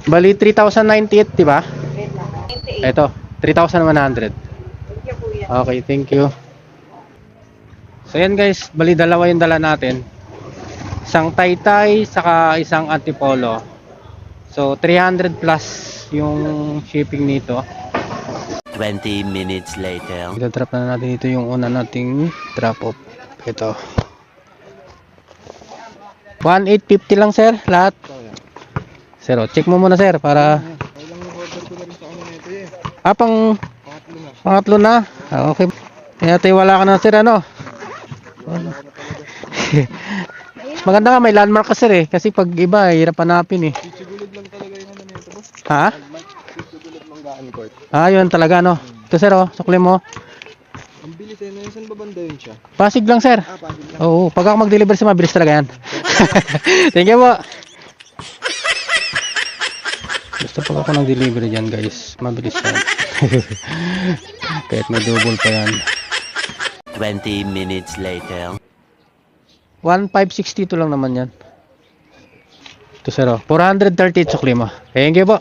Bali 3,098, di ba? Ito, 3,100. Okay, thank you. So yan guys, bali dalawa yung dala natin. Isang Taytay saka isang Antipolo. So 300 plus yung shipping nito. 20 minutes later. Ito-drop na natin ito yung una nating drop off. Ito. 1,850 lang sir, lahat. Sir, check mo muna sir para pangatlo na. Okay. Kaya tayo wala ka na sir ano. Maganda nga may landmark ka sir eh. Kasi pag iba hirap hanapin eh. Sigulid lang talaga yung ano nito boss. Ha? Sigulid lang gaan court. Yun talaga no. Ito sir oh, sukli mo. Ang bilis eh. Saan ba banda yun siya? Pasig lang sir. Pasig lang. Oo, pag ako mag-deliver siya mabilis talaga yan. Thank you po. Gusto pag ako nag-deliver dyan guys, mabilis yan. Kahit may double pa yan. 20 minutes later. 1,562 lang naman yan. Ito sir oh, 430 sukli mo. Thank you po.